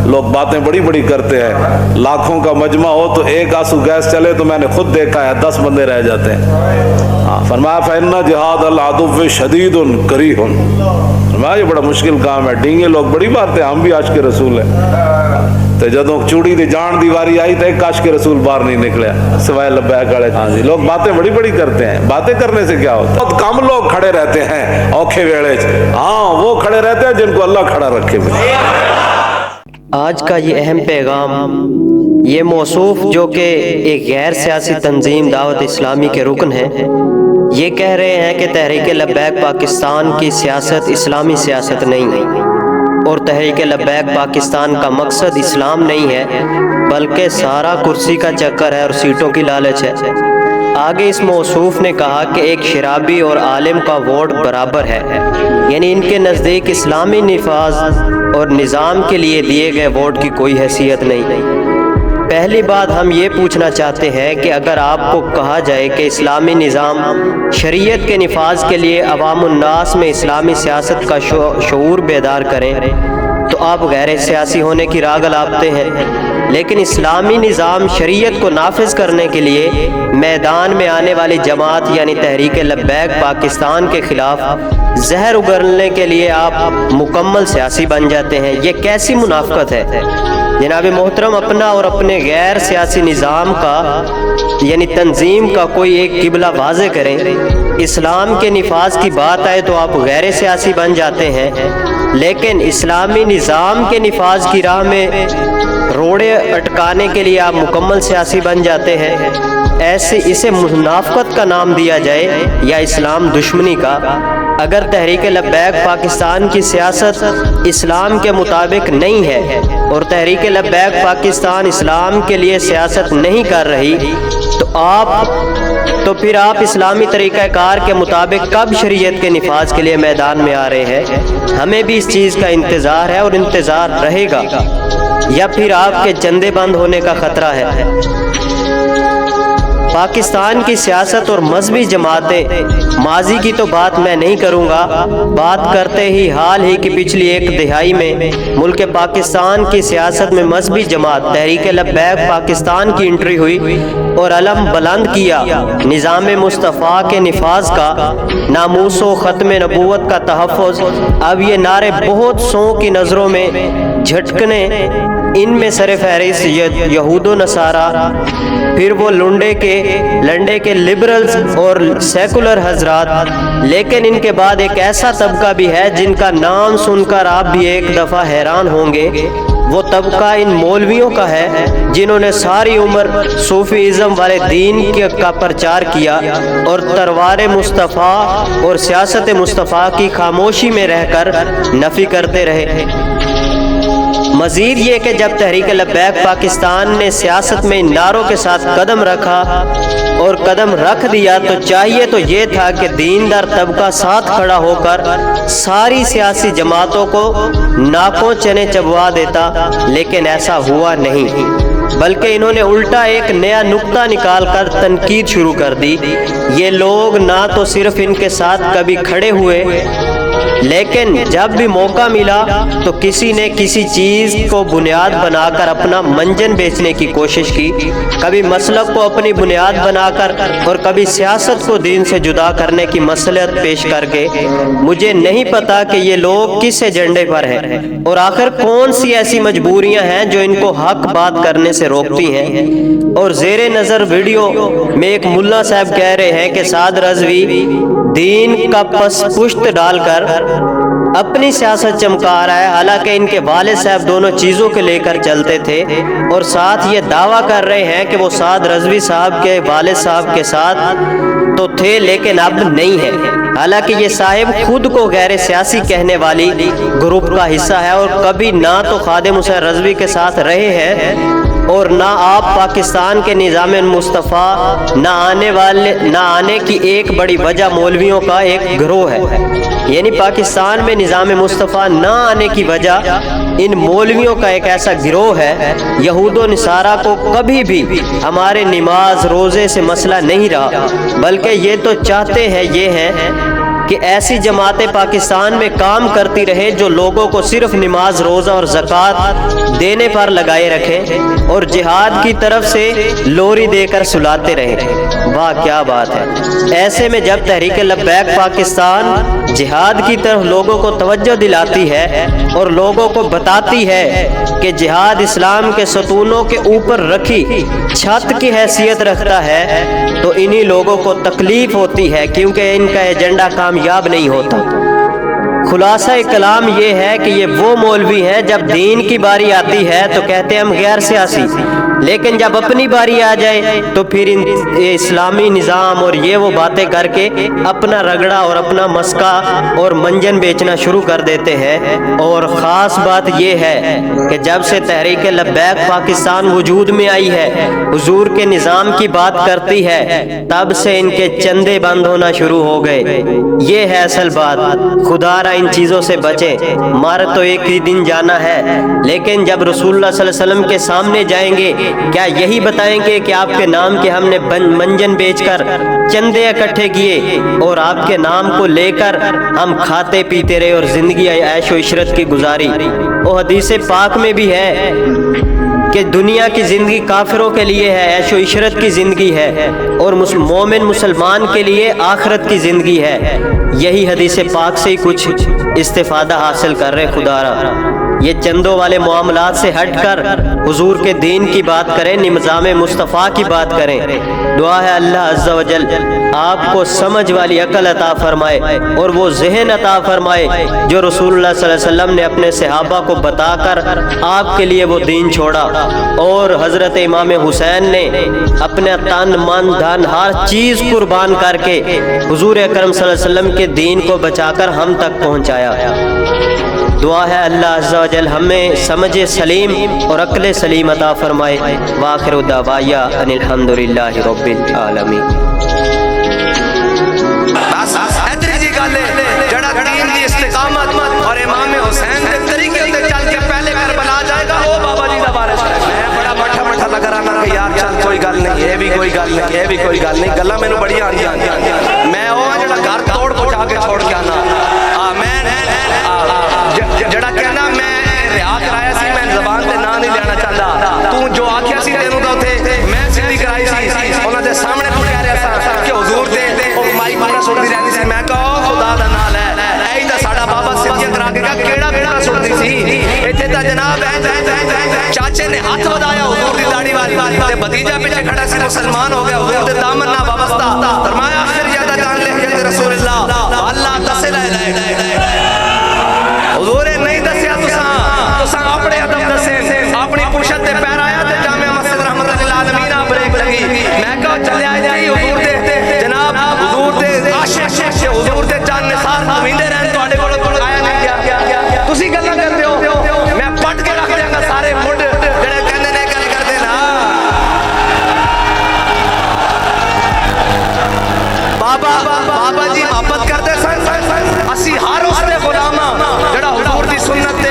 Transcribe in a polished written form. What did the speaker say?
लोग बातें बड़ी बड़ी करते हैं, लाखों का मजमा हो तो एक आंसू गैस चले तो मैंने खुद देखा है 10 बंदे रह जाते हैं। हाँ, फरमाया फइन्ना जिहाद अल अदुव्व शदीदुन करीहुन, फरमाया ये बड़ा मुश्किल काम है। डींगे लोग बड़ी मारते हैं, हम भी आशिक रसूल हैं। तो जदों चूड़ी दी जान दी वारी आई तो एक आशिक रसूल बाहर नहीं निकला सिवाय लब्बैक वाले। हाँ जी, लोग बातें बड़ी बड़ी करते हैं, बातें करने से क्या होता है? बहुत कम लोग खड़े रहते हैं औखे वेले। हाँ, वो खड़े रहते हैं जिनको अल्लाह खड़ा रखे। आज का ये अहम पैगाम ये मौसूफ जो कि एक गैर सियासी तंजीम दावत इस्लामी के रुकन हैं, ये कह रहे हैं कि तहरीक लब्बैक पाकिस्तान की सियासत इस्लामी सियासत नहीं है और तहरीक लब्बैक पाकिस्तान का मकसद इस्लाम नहीं है बल्कि सारा कुर्सी का चक्कर है और सीटों की लालच है। आगे इस मौसूफ ने कहा कि एक शराबी और आलिम का वोट बराबर है, यानी इनके नज़दीक इस्लामी निफाज और निज़ाम के लिए दिए गए वोट की कोई हैसियत नहीं। पहली बात हम ये पूछना चाहते हैं कि अगर आपको कहा जाए कि इस्लामी निज़ाम शरीयत के निफाज के लिए अवामुन्नास में इस्लामी सियासत का शऊर बेदार करें तो आप गैर सियासी होने की राह गलापते हैं, लेकिन इस्लामी निज़ाम शरीयत को नाफिज करने के लिए मैदान में आने वाली जमात यानी तहरीक लब्बैक पाकिस्तान के खिलाफ जहर उगलने के लिए आप मुकम्मल सियासी बन जाते हैं। ये कैसी मुनाफकत है? जनाब मोहतरम, अपना और अपने गैर सियासी निज़ाम का यानी तंजीम का कोई एक किबला वाज़े करें। इस्लाम के निफाज की बात आए तो आप गैर सियासी बन जाते हैं, लेकिन इस्लामी निज़ाम के निफाज की राह में रोड़े अटकाने के लिए आप मुकम्मल सियासी बन जाते हैं। ऐसे इसे मुनाफकत का नाम दिया जाए या इस्लाम दुश्मनी का? अगर तहरीक लब्बैक पाकिस्तान की सियासत इस्लाम के मुताबिक नहीं है और तहरीक लब्बैक पाकिस्तान इस्लाम के लिए सियासत नहीं कर रही तो फिर आप इस्लामी तरीक़ाकार के मुताबिक कब शरीयत के निफाज के लिए मैदान में आ रहे हैं? हमें भी इस चीज़ का इंतज़ार है और इंतज़ार रहेगा, या फिर आपके चंदे बंद होने का ख़तरा है? पाकिस्तान की सियासत और मजहबी जमातें, माजी की तो बात मैं नहीं करूँगा, बात करते ही हाल ही की पिछली एक दिहाई में मुल्क पाकिस्तान की सियासत में मजहबी जमात तहरीक लब्बैक पाकिस्तान की एंट्री हुई और अलम बुलंद किया निज़ाम मुस्तफ़ा के निफाज का, नामूसो ख़त्म नबूवत का तहफ़्फ़ुज़। अब ये नारे बहुत सौ की नज़रों में झटकने, इनमें सर फहरिस्त यहूद नसारा, फिर वो लंडे के लिबरल्स और सेकुलर हजरात, लेकिन इनके बाद एक ऐसा तबका भी है जिनका नाम सुनकर आप भी एक दफ़ा हैरान होंगे। वो तबका इन मौलवियों का है जिन्होंने सारी उम्र सूफीज़म वाले दीन का प्रचार किया और तरवार मुस्तफ़ा और सियासत मुस्तफ़ा की खामोशी में रहकर नफ़ी करते रहे। मज़ीद ये कि जब तहरीक लब्बैक पाकिस्तान ने सियासत में इन नारों के साथ कदम रखा और कदम रख दिया तो चाहिए तो ये था कि दीनदार तबका साथ खड़ा होकर सारी सियासी जमातों को नाकों चने चबवा देता, लेकिन ऐसा हुआ नहीं, बल्कि इन्होंने उल्टा एक नया नुक्ता निकाल कर तनकीद शुरू कर दी। ये लोग ना तो सिर्फ इनके साथ कभी खड़े हुए, लेकिन जब भी मौका मिला तो किसी ने किसी चीज़ को बुनियाद बनाकर अपना मंजन बेचने की कोशिश की, कभी मसलक को अपनी बुनियाद बनाकर और कभी सियासत को दीन से जुदा करने की मसलहत पेश करके। मुझे नहीं पता कि ये लोग किस एजेंडे पर हैं और आखिर कौन सी ऐसी मजबूरियां हैं जो इनको हक बात करने से रोकती हैं। और ज़ेरे नज़र वीडियो में एक मुल्ला साहब कह रहे हैं कि साद रज़वी दीन का पुष्ट डालकर अपनी सियासत चमका रहा है, हालांकि इनके वालिद साहब दोनों चीज़ों को लेकर चलते थे और साथ ये दावा कर रहे हैं कि वो साद रज़वी साहब के वालिद साहब के साथ तो थे लेकिन अब नहीं है। हालांकि ये साहिब खुद को गैर सियासी कहने वाली ग्रुप का हिस्सा है और कभी ना तो खादिम हुसैन रज़वी के साथ रहे हैं और ना आप पाकिस्तान के निज़ाम मुस्तफ़ा ना आने की एक बड़ी वजह मौलवियों का एक गिरोह है। यानी पाकिस्तान में निज़ाम मुस्तफ़ा ना आने की वजह इन मौलवियों का एक ऐसा गिरोह है। यहूद व नसारा को कभी भी हमारे नमाज रोज़े से मसला नहीं रहा, बल्कि ये तो चाहते हैं کہ ایسی جماعتیں پاکستان میں کام کرتی رہیں جو لوگوں کو صرف نماز، روزہ اور زکوٰۃ دینے پر لگائے رکھیں اور جہاد کی طرف سے لوری دے کر سلاتے رہیں۔ واہ کیا بات ہے! ایسے میں جب تحریک لبیک پاکستان جہاد کی طرف لوگوں کو توجہ دلاتی ہے اور لوگوں کو بتاتی ہے کہ جہاد اسلام کے ستونوں کے اوپر رکھی چھت کی حیثیت رکھتا ہے، تو انہی لوگوں کو تکلیف ہوتی ہے کیونکہ ان کا ایجنڈا کامیاب نہیں ہوتا۔ خلاصہ کلام یہ ہے کہ یہ وہ مولوی ہیں جب دین کی باری آتی ہے تو کہتے ہیں ہم غیر سیاسی، لیکن جب اپنی باری آ جائے تو پھر اسلامی نظام اور یہ وہ باتیں کر کے اپنا رگڑا اور اپنا مسکا اور منجن بیچنا شروع کر دیتے ہیں۔ اور خاص بات یہ ہے کہ جب سے تحریک لبیک پاکستان وجود میں آئی ہے، حضور کے نظام کی بات کرتی ہے، تب سے ان کے چندے بند ہونا شروع ہو گئے۔ یہ ہے اصل بات۔ خدا را ان چیزوں سے بچیں۔ مر تو ایک ہی دن جانا ہے، لیکن جب رسول اللہ صلی اللہ علیہ وسلم کے سامنے جائیں گے کیا یہی بتائیں گے کہ آپ کے نام کے ہم نے منجن بیچ کر چندے اکٹھے کیے اور آپ کے نام کو لے کر ہم کھاتے پیتے رہے اور زندگی عیش و عشرت کی گزاری؟ وہ حدیث پاک میں بھی ہے کہ دنیا کی زندگی کافروں کے لیے ہے، عیش و عشرت کی زندگی ہے، اور مومن مسلمان کے لیے آخرت کی زندگی ہے۔ یہی حدیث پاک سے ہی کچھ استفادہ حاصل کر رہے خدا را۔ یہ چندوں والے معاملات سے ہٹ کر حضور کے دین کی بات کریں، نظام مصطفیٰ کی بات کریں۔ دعا ہے اللہ عز و جل آپ کو سمجھ والی عقل عطا فرمائے اور وہ ذہن عطا فرمائے جو رسول اللہ صلی اللہ علیہ وسلم نے اپنے صحابہ کو بتا کر آپ کے لیے وہ دین چھوڑا، اور حضرت امام حسین نے اپنے تن من دھن ہر چیز قربان کر کے حضور اکرم صلی اللہ علیہ وسلم کے دین کو بچا کر ہم تک پہنچایا۔ دعا ہے اللہ عز و جل ہمیں سمجھ سلیم اور عقل سلیم عطا فرمائے۔ وآخر دعوایا ان الحمدللہ رب العالمین۔ ادری جی گل جڑا دین دی استقامت اور امام حسین دے طریقے تے چل کے پہلے کربلا جائے گا، او بابا جی دا وارث ہے۔ میں بڑا مٹھا مٹھا لگا رہا کہ یار چل کوئی گل نہیں، یہ بھی کوئی گل نہیں، یہ بھی کوئی گل نہیں، گلاں مینوں بڑی آندیاں۔ میں او جڑا گھر توڑ پہنچا کے چھوڑ کے آنا، میں جڑا کہنا میں رہا کرایا سی، میں زبان تے نام نہیں لینا چاہتا، تو جو آکھیا سی تینوں دا اوتھے میں سیدھی کرائی سی، انہاں دے سامنے تو کہہ رہا سا کہ حضور تے او مائی پورا سنتی رہندی سی، میں کہا خدا دا نام ہے اے تے ساڈا بابا سیدھی کرا کے کیڑا کیڑا سنتی سی، ایتھے تے جناب چاچے نے ہاتھ ودایا حضور دی داڑھی والی تے بھتیجا پیچھے کھڑا سی مسلمان ہو گیا، حضور دے دامن نہ وابستہ، فرمایا آخر زیادہ جان لے رسول اللہ اللہ دس لا الہ الا اللہ۔ حضور نہیں دسیا تساں اپنے ادب دسے، اپنی پشت تے پیر آیا تے جامع مسجد رحمت للعالمین بریک لگی، میں کہا چلے آئے جی حضور دے جناب حضور دے عاشق سے حضور دے جان نثار ہوندے رہن تواڈے کول آیا نہیں گیا، تسی گلاں کرتے ہو، میں پٹ کے رکھ دیاں گا سارے مڈ جڑے کہندے نے گل کردے نا۔ بابا جی محبت کرتے سن، اسی ہر اس دے غلام جڑا حضور دی سنت